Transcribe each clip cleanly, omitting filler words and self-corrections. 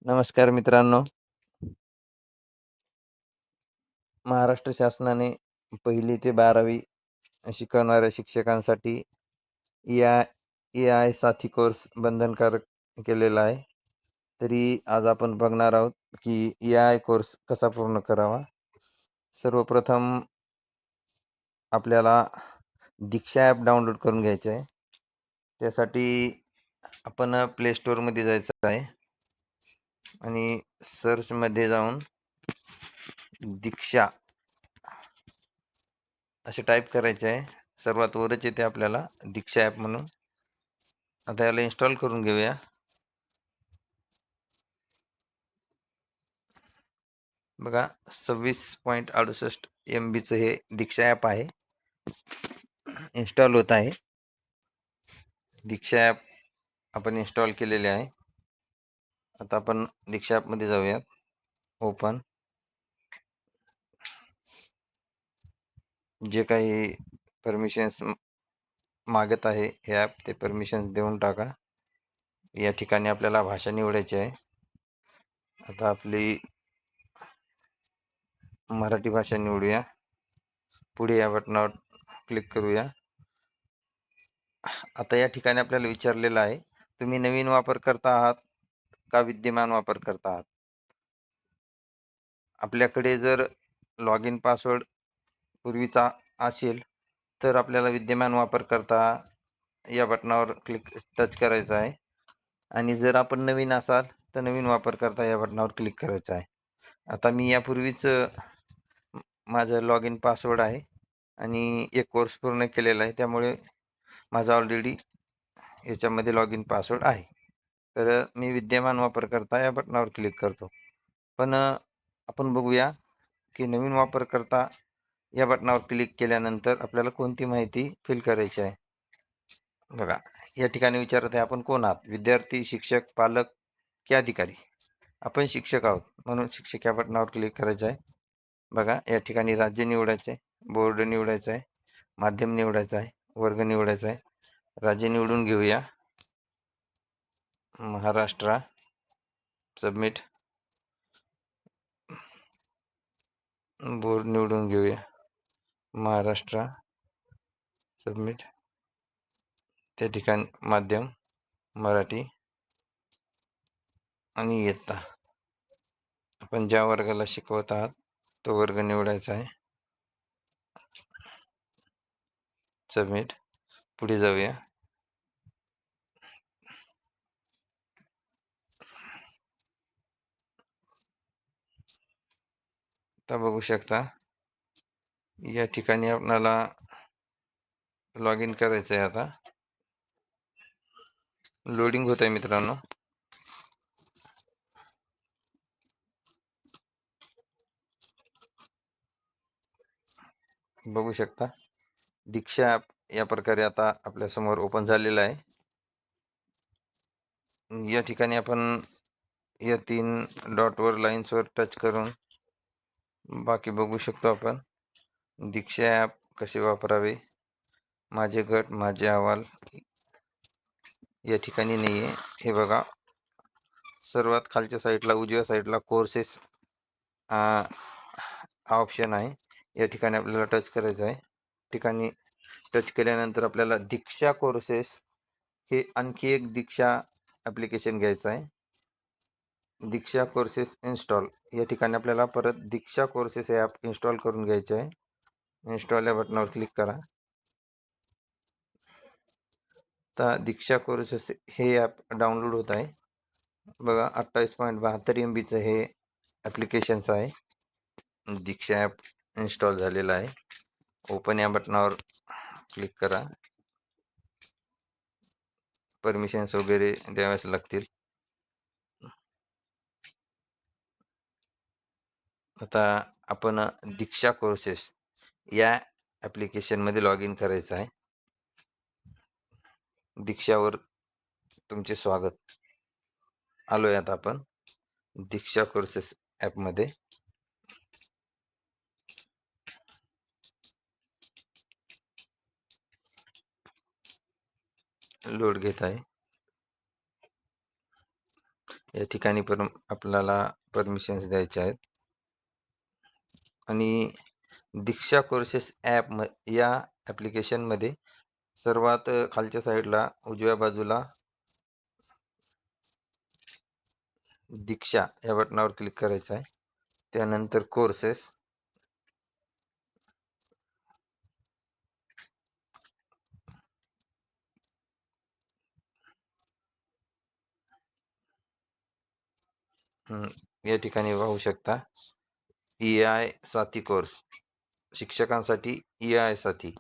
नमस्कार मित्रांनो. महाराष्ट्र शासनाने 1ली ते 12वी शिकवणाऱ्या शिक्षकांसाठी एआय एआय साथी कोर्स बंधनकारक केलेला आहे. तरी आज आपण बघणार आहोत की एआय कोर्स कसा पूर्ण करावा. सर्वप्रथम आपल्याला दीक्षा ॲप डाउनलोड करून घ्यायचं आहे. त्यासाठी आपण प्ले स्टोअरमध्ये जायचं आहे आणि सर्चमध्ये जाऊन दीक्षा असे टाईप करायचे आहे. सर्वात वरच येते आपल्याला दीक्षा ॲप म्हणून. आता याला इन्स्टॉल करून घेऊया. बघा 26.68 MBचं हे दीक्षा ॲप आहे. इन्स्टॉल होत आहे. दीक्षा ॲप आपण इन्स्टॉल केलेले आहे. आता आपण दीक्षा ॲपमध्ये जाऊयात. ओपन. जे काही परमिशन्स मागत आहे हे ॲप, ते परमिशन्स देऊन टाका. या ठिकाणी आपल्याला भाषा निवडायची आहे. आता आपली मराठी भाषा निवडूया. पुढे या बटनावर क्लिक करूया. आता या ठिकाणी आपल्याला विचारलेलं आहे, तुम्ही नवीन वापरकर्ता आहात का विद्यमान वापरकर्ता आहात. आपल्याकडे जर लॉग इन पासवर्ड पूर्वीचा असेल तर आपल्याला विद्यमान वापरकर्ता या बटनावर टच करायचं आहे. आणि जर आपण नवीन असाल तर नवीन वापरकर्ता या बटनावर क्लिक करायचं आहे. आता मी यापूर्वीच माझं लॉग इन पासवर्ड आहे आणि एक कोर्स पूर्ण केलेला आहे, त्यामुळे माझा ऑलरेडी याच्यामध्ये लॉग इन पासवर्ड आहे. तर मी विद्यमान वापरकर्ता या बटनावर क्लिक करतो. पण आपण बघूया की नवीन वापरकर्ता या बटनावर क्लिक केल्यानंतर आपल्याला कोणती माहिती फिल करायची आहे. बघा, या ठिकाणी विचारत आहे आपण कोण आहात, विद्यार्थी, शिक्षक, पालक की अधिकारी. आपण शिक्षक आहोत म्हणून शिक्षक या बटनावर क्लिक करायचं आहे. बघा, या ठिकाणी राज्य निवडायचं आहे, बोर्ड निवडायचं आहे, माध्यम निवडायचं आहे, वर्ग निवडायचा आहे. राज्य निवडून घेऊया, महाराष्ट्र. सबमिट. बोर्ड निवडून घेऊया, महाराष्ट्र. सबमिट. त्या ठिकाणी माध्यम मराठी आणि इयत्ता आपण ज्या वर्गाला शिकवत आहात तो वर्ग निवडायचा आहे. सबमिट. पुढे जाऊया. आता बघू शकता या ठिकाणी आपल्याला लॉग इन करायचं आहे. आता लोडिंग होत आहे मित्रांनो. बघू शकता दीक्षा ॲप या प्रकारे आता आपल्या समोर ओपन झालेलं आहे. या ठिकाणी आपण या 3 डॉटवर लाईन्सवर टच करून बाकी बघू शकतो. आपण दीक्षा ॲप कसे वापरावे, माझे गट, माझे अहवाल या ठिकाणी नाही आहे. हे बघा, सर्वात खालच्या साईडला उजव्या साईडला कोर्सेस हा ऑप्शन आहे. या ठिकाणी आपल्याला टच करायचं आहे. ठिकाणी टच केल्यानंतर आपल्याला दीक्षा कोर्सेस हे आणखी एक दीक्षा ॲप्लिकेशन घ्यायचं आहे. दीक्षा कोर्सेस इन्स्टॉल या ठिकाणी आपल्याला परत दीक्षा कोर्सेस ॲप इन्स्टॉल करून घ्यायचे आहे. इन्स्टॉल या बटनावर क्लिक करा. आता दीक्षा कोर्सेस हे ॲप डाउनलोड होत आहे. बघा, 28.72 MBचं हे ॲप्लिकेशन्स आहे. दीक्षा ॲप इन्स्टॉल झालेला आहे. ओपन या बटनावर क्लिक करा. परमिशन्स वगैरे द्याव्याच लागतील. आता आपण दीक्षा कोर्सेस या ॲप्लिकेशनमध्ये लॉग इन करायचं आहे. दीक्षावर तुमचे स्वागत. आलोय आता आपण दीक्षा कोर्सेस ॲपमध्ये. लोड घेत आहे. या ठिकाणी पण आपल्याला परमिशन्स द्यायचे आहेत. आणि दीक्षा कोर्सेस ॲप या ॲप्लिकेशनमध्ये सर्वात खालच्या साईडला उजव्या बाजूला दीक्षा या बटनावर क्लिक करायचं आहे. त्यानंतर कोर्सेस, या ठिकाणी पाहू शकता EI साथी कोर्स, शिक्षकांसाठी EI साथी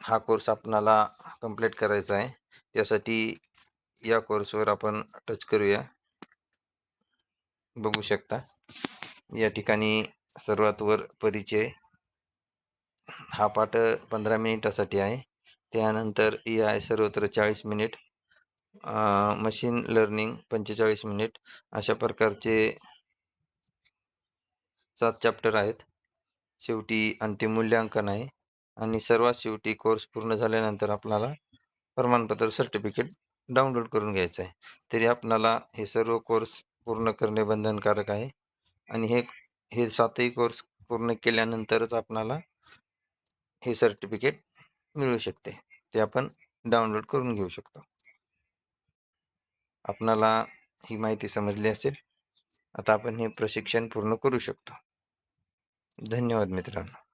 हा कोर्स आपणाला कंप्लीट करायचा आहे. त्यासाठी या कोर्सवर आपण टच करूया. बघू शकता या ठिकाणी सर्वात वर परिचय हा पाठ 15 मिनिटासाठी आहे. त्यानंतर EI सर्वत्र 40 मिनिट, मशीन लर्निंग 45 मिनिट, अशा प्रकारचे 7 चॅप्टर आहेत. शेवटी अंतिम मूल्यांकन आहे आणि सर्वात शेवटी कोर्स पूर्ण झाल्यानंतर आपल्याला प्रमाणपत्र सर्टिफिकेट डाउनलोड करून घ्यायचं आहे. तरी आपणाला हे सर्व कोर्स पूर्ण करणे बंधनकारक आहे आणि हे 7ही कोर्स पूर्ण केल्यानंतरच आपणाला हे सर्टिफिकेट मिळू शकते. ते आपण डाउनलोड करून घेऊ शकतो. आपणाला ही माहिती समजली असेल. आता आपण हे प्रशिक्षण पूर्ण करू शकतो. धन्यवाद मित्रांनो.